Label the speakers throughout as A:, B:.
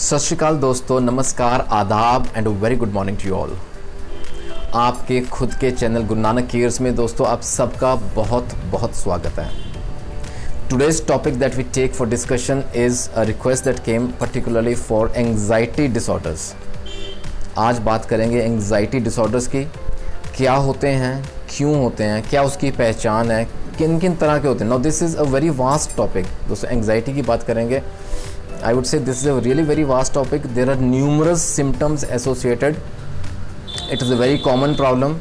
A: सत श्रीकाल दोस्तों, नमस्कार, आदाब and very good morning to you all. आपके खुद के चैनल गुरु नानक केयर्स में दोस्तों आप सबका बहुत बहुत स्वागत है। Today's topic that we take for discussion is a request that came particularly for anxiety disorders. आज बात करेंगे एंग्जाइटी डिसऑर्डर्स की, क्या होते हैं, क्यों होते हैं, क्या उसकी पहचान है, किन किन तरह के होते हैं। Now this is a very vast topic दोस्तों। एंग्जाइटी की बात करेंगे, I would say this is a really very vast topic. There are numerous symptoms associated. It is a very common problem,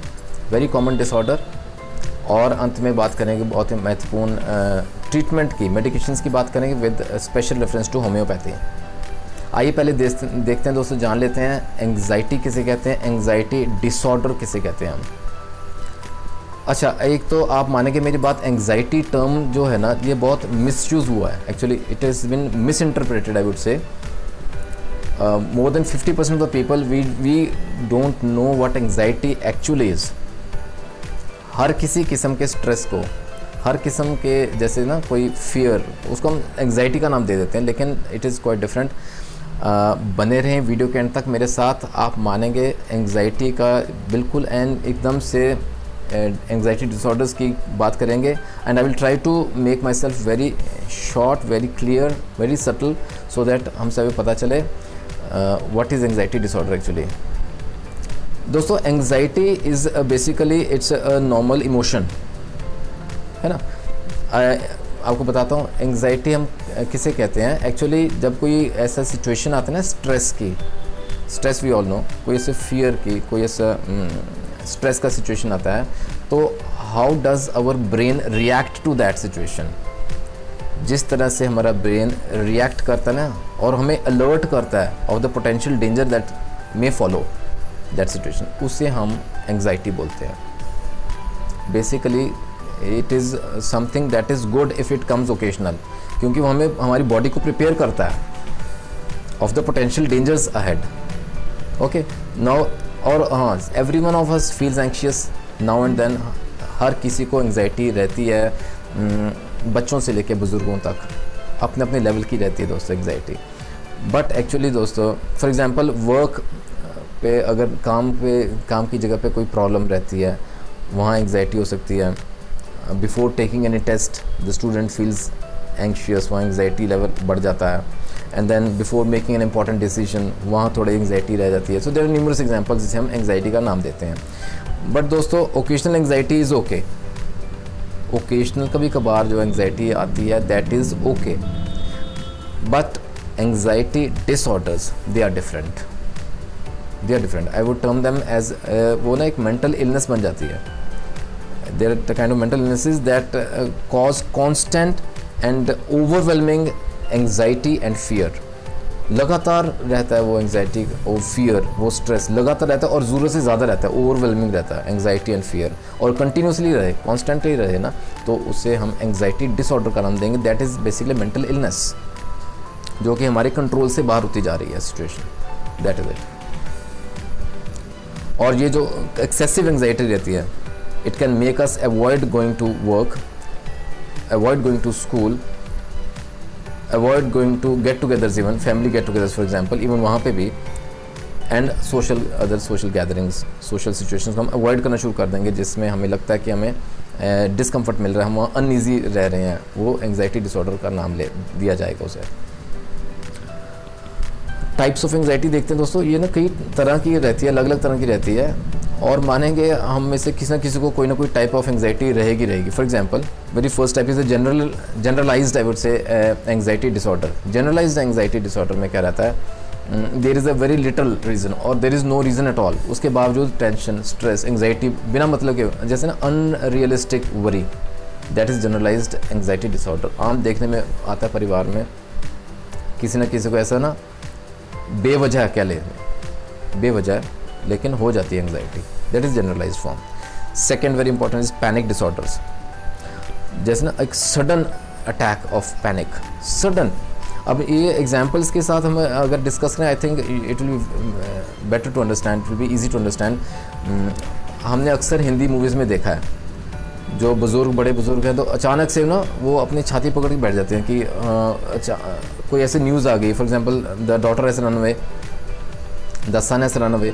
A: very common disorder. और अंत में बात करेंगे बहुत ही महत्वपूर्ण ट्रीटमेंट की, मेडिकेशंस की बात करेंगे with special reference to homoeopathy. आइए पहले देखते हैं दोस्तों, जान लेते हैं एंग्जाइटी किसे कहते हैं, एंग्जाइटी डिसऑर्डर किसे कहते हैं हम। अच्छा, एक तो आप मानेंगे मेरी बात, एंग्जाइटी टर्म जो है ना ये बहुत मिसयूज़ हुआ है। Actually it is been misinterpreted I would say. More than 50% of the people we don't know what anxiety actually is. हर किसी किस्म के स्ट्रेस को, हर किस्म के, जैसे ना कोई फियर, उसको हम एंग्जाइटी का नाम दे देते हैं, लेकिन इट इज़ क्वाइट डिफरेंट। बने रहें वीडियो के एंड तक मेरे साथ, आप मानेंगे एंग्जाइटी का बिल्कुल एंड एकदम से एंग्जाइटी डिसऑर्डर्स की बात करेंगे। And I will try to make myself very short, very clear, very subtle, so that हम सभी पता चले what is anxiety disorder actually. दोस्तों anxiety is basically it's a normal emotion, है ना। आपको बताता हूँ एंग्जाइटी हम किसे कहते हैं। एक्चुअली जब कोई ऐसा सिचुएशन आता है ना स्ट्रेस की, स्ट्रेस वी ऑल नो, कोई ऐसे फियर की, कोई ऐसा स्ट्रेस का सिचुएशन आता है, तो how does our brain react to that situation. जिस तरह से हमारा ब्रेन रिएक्ट करता है ना और हमें अलर्ट करता है of the potential danger that may follow that situation, उसे हम एंग्जाइटी बोलते हैं। Basically it is something that is good if it comes occasional, क्योंकि वो हमें, हमारी बॉडी को प्रिपेयर करता है of the potential dangers ahead. Okay now, और हाँ, every one of us feels anxious now and then. हर किसी को एंग्जाइटी रहती है, बच्चों से लेकर बुज़ुर्गों तक अपने अपने लेवल की रहती है दोस्तों एंग्जाइटी। बट एक्चुअली दोस्तों, फॉर एग्जांपल वर्क पे, अगर काम की जगह पे कोई प्रॉब्लम रहती है, वहाँ एंग्जाइटी हो सकती है। Before taking any test the student feels anxious, वहाँ एंग्जाइटी लेवल बढ़ जाता है। And then before making an important decision, वहाँ थोड़ी एंग्जाइटी रह जाती है। So there are numerous examples जिसे हम एंग्जाइटी का नाम देते हैं। बट दोस्तों occasional anxiety is okay. Occasional कभी कभार जो एंग्जाइटी आती है that is okay, but anxiety disorders they are different, they are different. I would term them as, वो ना एक मेंटल इलनेस बन जाती है। There are the kind of mental illnesses that cause constant and overwhelming anxiety and fear. लगातार रहता है वो एंग्जाइटी, वो फियर, वो स्ट्रेस लगातार रहता है और ज़रूरत से ज़्यादा रहता है, ओवरवेलमिंग रहता है एंग्जाइटी एंड फियर, और कंटिन्यूसली रहे, कॉन्स्टेंटली रहे ना, तो उसे हम एंग्जाइटी डिसऑर्डर का नाम देंगे। That is basically mental illness जो कि हमारे कंट्रोल से बाहर होती जा रही है सिचुएशन, दैट इज़ इट। और ये जो एक्सेसिव एंग्जाइटी रहती है, it can make us avoid going to work, avoid going to school, avoid going to get togethers, even family get togethers for example, even वहाँ पे भी, and other social gatherings, social situations को हम avoid करना शुरू कर देंगे जिसमें हमें लगता है कि हमें डिस्कम्फर्ट मिल रहा है, हम वहाँ अनईजी रह रहे हैं, वो एंग्जाइटी डिसऑर्डर का नाम ले दिया जाएगा उसे। टाइप्स ऑफ एंग्जाइटी देखते हैं दोस्तों, ये ना कई तरह की रहती है, अलग अलग तरह की रहती है, और मानेंगे हम में से किसी न किसी को कोई ना कोई टाइप ऑफ एंग्जाइटी रहेगी। For example very first type is generalised I would say anxiety disorder. Generalised anxiety disorder में क्या रहता है, there is a very little reason और there is no reason at all, उसके बावजूद टेंशन, स्ट्रेस, एंग्जाइटी बिना मतलब के, जैसे ना unrealistic worry, that is generalized anxiety disorder. आम देखने में आता है परिवार में, किसी न किसी को ऐसा ना बेवजह, क्या ले बेवजह, लेकिन हो जाती है anxiety, that is generalized form. Second very important is panic disorders, जैसे ना एक sudden attack of panic, sudden. अब ये एग्जांपल्स के साथ हम अगर डिस्कस करें, I think it will be better to understand, it will be easy to understand. हमने अक्सर हिंदी मूवीज़ में देखा है जो बुज़ुर्ग, बड़े बुज़ुर्ग हैं, तो अचानक से ना वो अपनी छाती पकड़ के बैठ जाते हैं कि कोई ऐसी न्यूज़ आ गई, for example the daughter has run away, the son has run away,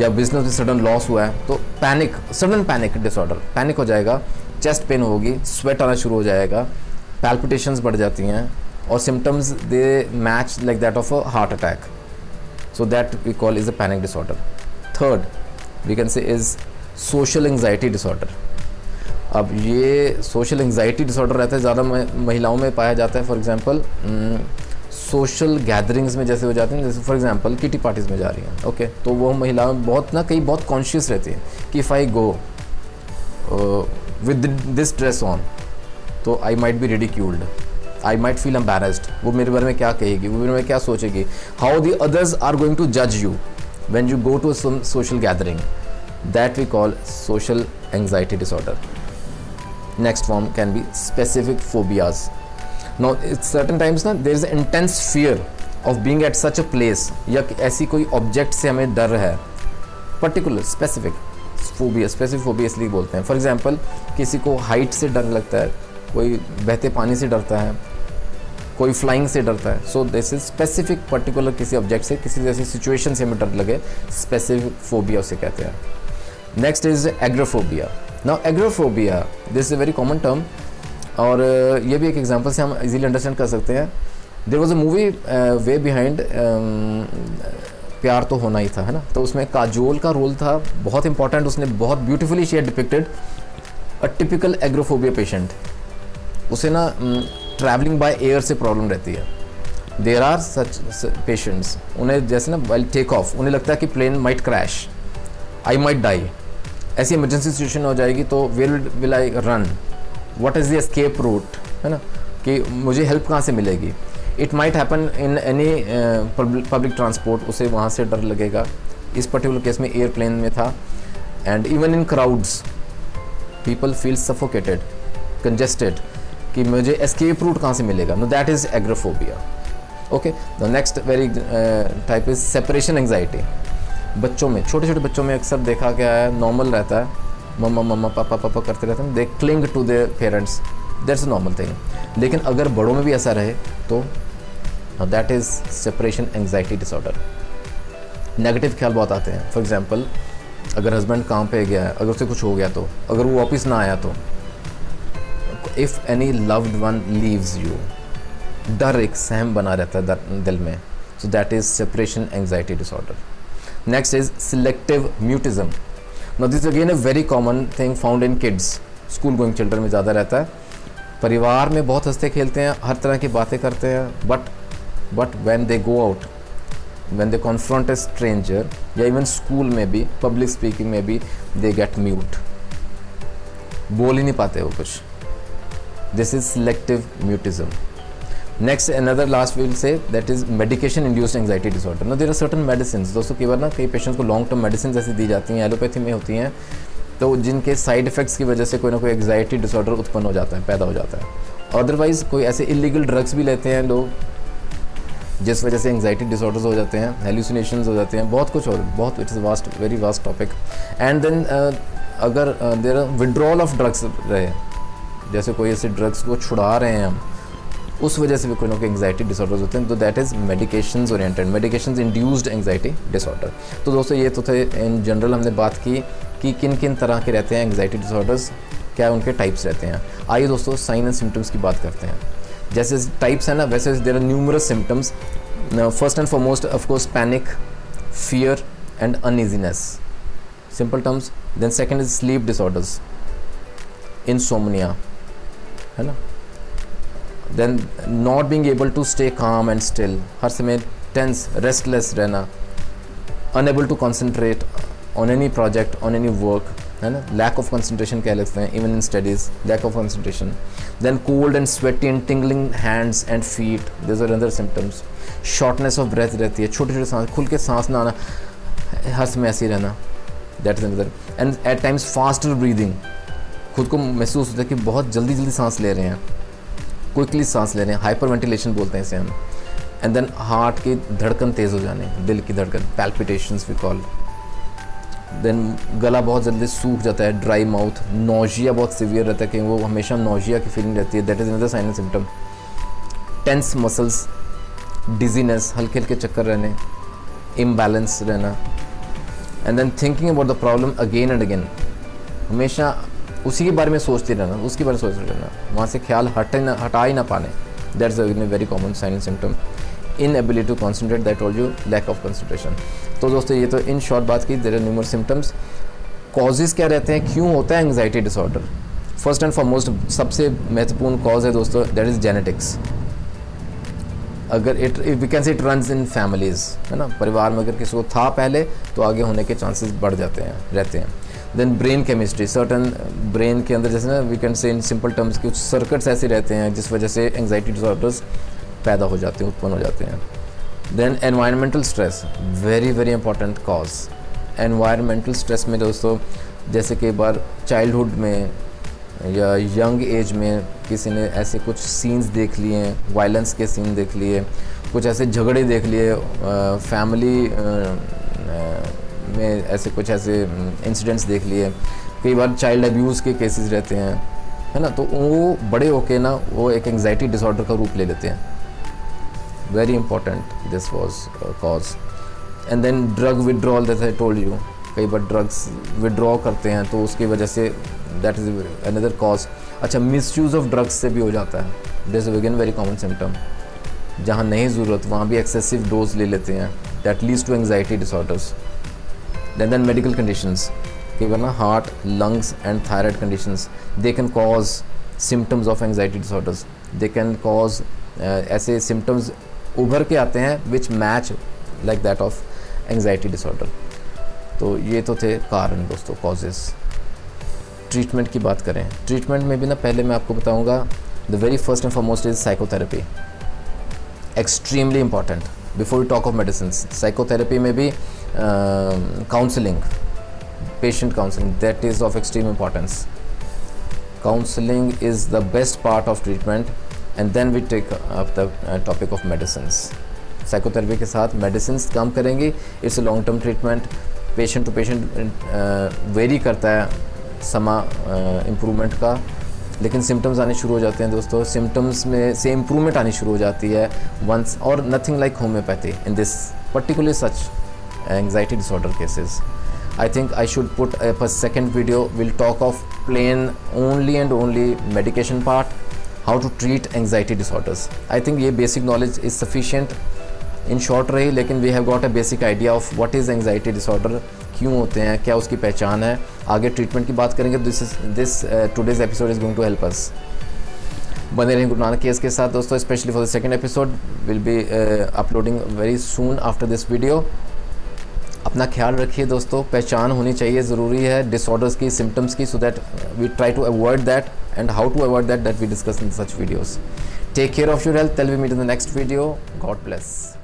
A: या बिजनेस में सडन लॉस हुआ है, तो panic, sudden panic disorder, panic हो जाएगा, चेस्ट पेन होगी, स्वेट आना शुरू हो जाएगा, पैल्पिटेशंस बढ़ जाती हैं, और symptoms they match like that of a heart attack. So that we call is a panic disorder. Third we can say is social anxiety disorder. अब ये सोशल एंग्जाइटी डिसऑर्डर रहता है, ज़्यादा महिलाओं में पाया जाता है. फॉर एग्जांपल सोशल गैदरिंग्स में जैसे हो जाते हैं, जैसे फॉर एग्जांपल किटी पार्टीज़ में जा रही हैं, ओके, तो वो महिलाएं बहुत ना कई बहुत कॉन्शियस रहती हैं कि if I go with this dress on तो I might be ridiculed, I might feel embarrassed, वो मेरे बारे में क्या कहेगी, वो मेरे बारे में क्या सोचेगी, how the others are going to जज you when you go to some social gathering. That we call social anxiety disorder. Next form can be specific phobias. Now it's certain times ना there is an intense fear of being at such a place, या ऐसी कोई object से हमें डर है, particular specific phobia. Specific phobia इसलिए बोलते हैं, फॉर एग्जांपल किसी को हाइट से डर लगता है, कोई बहते पानी से डरता है, कोई फ्लाइंग से डरता है. So this is specific, particular किसी ऑब्जेक्ट से, किसी जैसी सिचुएशन से हमें डर लगे, स्पेसिफिक फोबिया उसे कहते हैं. Next is agoraphobia. Now agoraphobia this is a very common term, और ये भी एक एग्जांपल से हम इजीली अंडरस्टैंड कर सकते हैं. There was a movie way behind, प्यार तो होना ही था, है ना, तो उसमें काजोल का रोल था बहुत इंपॉर्टेंट. उसने बहुत beautifully she had depicted a typical agoraphobia patient. उसे ना ट्रैवलिंग बाय एयर से प्रॉब्लम रहती है. देयर आर सच पेशेंट्स, उन्हें जैसे ना वाइल टेक ऑफ उन्हें लगता है कि plane might crash, I might die, ऐसी इमरजेंसी सिचुएशन हो जाएगी, तो where will I run, what is the escape route, है ना, कि मुझे हेल्प कहाँ से मिलेगी. It might happen in any public transport, उसे वहाँ से डर लगेगा. इस पर्टिकुलर केस में एयरप्लेन में था. And even in crowds people feel suffocated, congested, कि मुझे एस्केप रूट कहाँ से मिलेगा. Know that is agoraphobia. Okay, the next very type is separation anxiety. बच्चों में, छोटे छोटे बच्चों में अक्सर देखा गया है, नॉर्मल रहता है, मम्मा मम्मा पापा पापा करते रहते हैं, they cling to their parents, that's a normal thing. लेकिन अगर बड़ों में भी ऐसा रहे तो that is separation anxiety disorder. Negative ख्याल बहुत आते हैं. फॉर एग्जांपल अगर हस्बैंड काम पे गया है, अगर उसे कुछ हो गया, तो अगर वो वापस ना आया, तो if any loved one leaves you, डर एक सहम बना रहता है दिल में. So that is separation anxiety disorder. Next is selective mutism. Now this is again a very common thing found in kids. School going children में ज़्यादा रहता है. परिवार में बहुत हंसते खेलते हैं, हर तरह की बातें करते हैं, but when they go out, when they confront a stranger, या even school में भी, public speaking में भी, they get mute. बोल ही नहीं पाते वो कुछ. This is selective mutism. Next, another last we will say that is medication induced anxiety disorder. Now there are certain medicines, दोस्तों कई बार ना कई पेशेंट्स को लॉन्ग टर्म मेडिसिन ऐसी दी जाती हैं, एलोपैथी में होती हैं, तो जिनके साइड इफ़ेक्ट्स की वजह से कोई ना कोई एंग्जाइटी डिसऑर्डर उत्पन्न हो जाता है, पैदा हो जाता है. अदरवाइज़ कोई ऐसे इलीगल ड्रग्स भी लेते हैं लोग, जिस वजह से एंग्जाइटी डिसऑर्डर्स हो जाते हैं, हेलुसिनेशंस हो जाते हैं, बहुत कुछ हो, बहुत, it is vast, very vast topic. And then अगर there are withdrawal of drugs रहे, जैसे कोई ऐसे ड्रग्स को छुड़ा रहे हैं हम, उस वजह से भी कोई ना कोई एंग्जाइटी डिसऑर्डर्स होते हैं, तो that is medications oriented, medications induced anxiety disorder. तो दोस्तों ये तो थे इन जनरल हमने बात की कि किन किन तरह के रहते हैं एंग्जाइटी डिसऑर्डर्स, क्या उनके टाइप्स रहते हैं. आइए दोस्तों साइन एंड सिम्टम्स की बात करते हैं. जैसे टाइप्स है ना, वैसे there are numerous symptoms. First and foremost of course panic, fear and uneasiness, simple terms. Then second is sleep disorders, insomnia, है ना. Then not being able to stay calm and still, हर समय tense, restless रहना, unable to concentrate on any project, on any work, है ना, lack of concentration कह सकते हैं, even in studies, lack of concentration. Then cold and sweaty and tingling hands and feet, these are other symptoms. Shortness of breath रहती है, छोटे छोटे सांस, खुल के सांस ना आना, हर समय ऐसे ही रहना, that is another. And at times faster breathing, खुद को महसूस होता है कि बहुत जल्दी जल्दी सांस ले रहे हैं, क्विकली सांस ले रहे हैं, हाइपर वेंटिलेशन बोलते हैं इसे हम. एंड देन हार्ट की धड़कन तेज़ हो जाने, दिल की धड़कन, पैल्पिटेशंस वी कॉल. देन गला बहुत जल्दी सूख जाता है, ड्राई माउथ, नोजिया बहुत सीवियर रहता है कि वो हमेशा नोजिया की फीलिंग रहती है, that is another sign and symptom. Tense muscles, dizziness, हल्के हल्के चक्कर रहने, इम्बैलेंस रहना, and then thinking about the problem again and again, हमेशा उसी के बारे में सोचते रहना, उसके बारे में सोचते रहना, वहाँ से ख्याल हटा ही ना पाने, that's a very common sign and symptom. Inability to concentrate, that told you, lack of concentration. तो दोस्तों ये तो इन शॉर्ट बात की, there are numerous symptoms. Causes क्या रहते हैं, क्यों होता है anxiety disorder? First and foremost सबसे महत्वपूर्ण कॉज है दोस्तों, दैट इज़ जेनेटिक्स। अगर we can say it runs in families, है ना, परिवार में अगर किसी को था पहले तो आगे होने के चांसेस बढ़ जाते हैं, रहते हैं। Then brain chemistry, certain brain के अंदर जैसे ना we can say in simple terms कुछ सर्किट्स ऐसे रहते हैं जिस वजह से एंग्जाइटी डिसऑर्डर्स पैदा हो जाते हैं, उत्पन्न हो जाते हैं। Then environmental stress, very important cause. Environmental stress में दोस्तों जैसे कई बार चाइल्डहुड में या यंग एज में किसी ने ऐसे कुछ सीन्स देख लिए, वायलेंस के सीन देख लिए, कुछ ऐसे झगड़े देख लिए, फैमिली में ऐसे कुछ ऐसे इंसिडेंट्स देख लिए, कई बार चाइल्ड अब्यूज़ के केसेस रहते हैं, है ना, तो वो बड़े होके ना वो एक एंग्जाइटी डिसऑर्डर का रूप ले लेते हैं। Very important this was cause. And then drug withdrawal, that I told you, कई बार ड्रग्स विड्रॉ करते हैं तो उसकी वजह say that is another cause. अच्छा, मिसयूज़ ऑफ ड्रग्स से भी हो जाता है, this again very common symptom. जहाँ नहीं ज़रूरत वहाँ भी एक्सेसिव डोज ले लेते हैं, that leads to anxiety disorders. Then medical conditions, कई बार ना heart, lungs and thyroid conditions, they can cause symptoms of anxiety disorders. They can cause ऐसे सिम्टम्स उभर के आते हैं which match like that of anxiety disorder. तो ये तो थे कारण दोस्तों, कॉजेज़। ट्रीटमेंट की बात करें, ट्रीटमेंट में भी ना पहले मैं आपको बताऊंगा, the very first and foremost is psychotherapy, extremely important before you talk of medicine. Psychotherapy में भी counselling, patient counselling, that is of extreme importance. Counselling is the best part of treatment and then we take up the topic of medicines. Psychotherapy के साथ medicines काम करेंगी, it's a long term treatment, patient to patient vary करता है समा improvement का, लेकिन symptoms आने शुरू हो जाते हैं दोस्तों, सिम्टम्स में से इम्प्रूवमेंट आनी शुरू हो जाती है वंस, और nothing like homeopathy in this particularly such anxiety disorder cases. I think I should put up a second video, we'll talk of plain only and only medication part, how to treat anxiety disorders. I think ये basic knowledge is sufficient, in short रही, लेकिन we have got a basic idea of what is anxiety disorder, क्यों होते हैं, क्या उसकी पहचान है। आगे ट्रीटमेंट की बात करेंगे, this today's episode is going to help us। बने रहें गुरु नानक केयर्स के साथ दोस्तों, specially for the second episode will be uploading very soon after this video. अपना ख्याल रखिए दोस्तों, पहचान होनी चाहिए, ज़रूरी है डिसऑर्डर्स की, सिम्टम्स की, so that we try to avoid that, and how to avoid that we discuss in such videos. Take care of your health, till we meet in the next video, God bless.